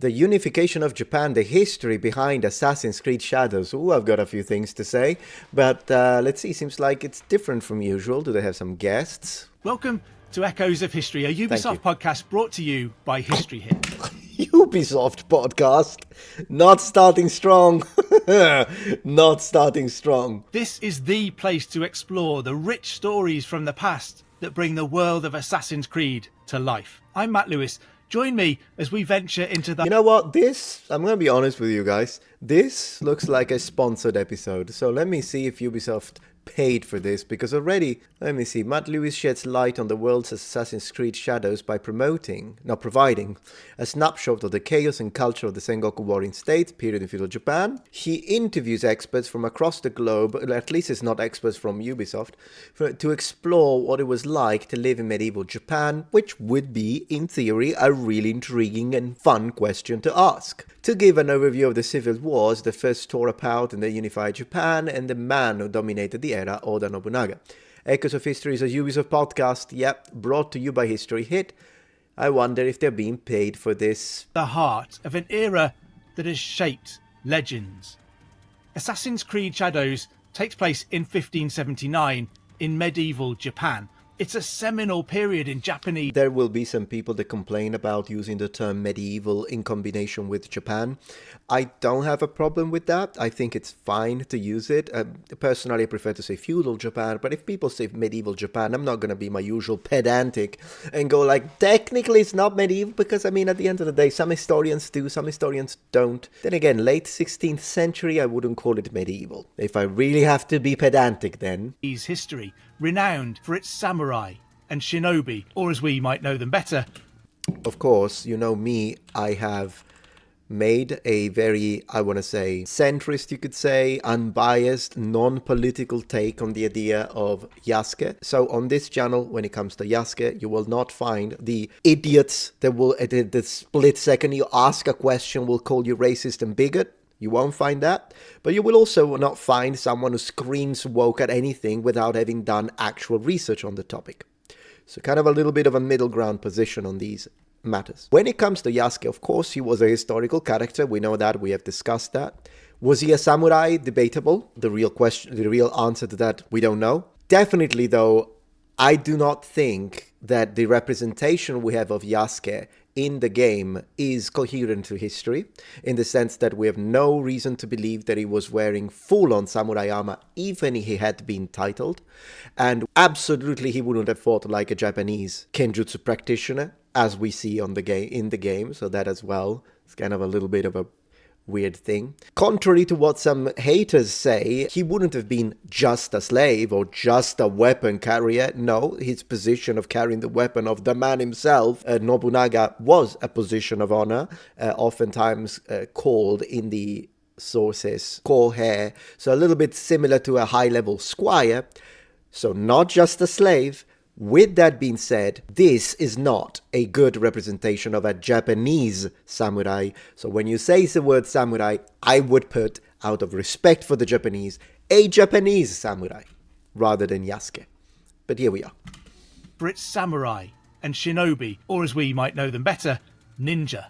The unification of Japan, the history behind Assassin's Creed Shadows. Ooh, I've got a few things to say, but let's see, seems like it's different from usual. Do they have some guests? Welcome to Echoes of History, a Ubisoft podcast brought to you by History Hit. Ubisoft podcast, not starting strong. Not starting strong. This is the place to explore the rich stories from the past that bring the world of Assassin's Creed to life. I'm Matt Lewis. Join me as we venture into the... You know what? I'm going to be honest with you guys. This looks like a sponsored episode. So let me see if Ubisoft paid for this, because already, let me see, Matt Lewis sheds light on the world's Assassin's Creed Shadows by providing a snapshot of the chaos and culture of the Sengoku Warring State period in feudal Japan. He interviews experts from across the globe, at least it's not experts from Ubisoft, to explore what it was like to live in medieval Japan, which would be, in theory, a really intriguing and fun question to ask. To give an overview of the civil wars that first tore apart in the unified Japan and the man who dominated the era, Oda Nobunaga. Echoes of History is a Ubisoft podcast, brought to you by History Hit. I wonder if they're being paid for this. The heart of an era that has shaped legends. Assassin's Creed Shadows takes place in 1579 in medieval Japan. It's a seminal period in Japanese. There will be some people that complain about using the term medieval in combination with Japan. I don't have a problem with that. I think it's fine to use it. Personally, I prefer to say feudal Japan, but if people say medieval Japan, I'm not going to be my usual pedantic and go like, technically it's not medieval, because I mean, at the end of the day, some historians do, some historians don't. Then again, late 16th century, I wouldn't call it medieval. If I really have to be pedantic then. History, renowned for its samurai and shinobi, or as we might know them better. Of course, you know me, I have made a very, I want to say, centrist, you could say, unbiased, non-political take on the idea of Yasuke. So on this channel, when it comes to Yasuke, you will not find the idiots that will, at the split second you ask a question, will call you racist and bigot. You won't find that, but you will also not find someone who screams woke at anything without having done actual research on the topic. So kind of a little bit of a middle ground position on these matters. When it comes to Yasuke, of course, he was a historical character. We know that. We have discussed that. Was he a samurai? Debatable. The real answer to that, we don't know. Definitely, though, I do not think that the representation we have of Yasuke in the game is coherent to history, in the sense that we have no reason to believe that he was wearing full-on samurai armor, even if he had been titled, and absolutely he wouldn't have fought like a Japanese kenjutsu practitioner, as we see in the game, so that as well is kind of a little bit of a weird thing. Contrary to what some haters say, he wouldn't have been just a slave or just a weapon carrier. No, his position of carrying the weapon of the man himself, Nobunaga, was a position of honor, oftentimes called in the sources kohe, so a little bit similar to a high-level squire, so not just a slave. With that being said, this is not a good representation of a Japanese samurai. So when you say the word samurai, I would put, out of respect for the Japanese, a Japanese samurai rather than Yasuke. But here we are. For its samurai and shinobi, or as we might know them better, ninja.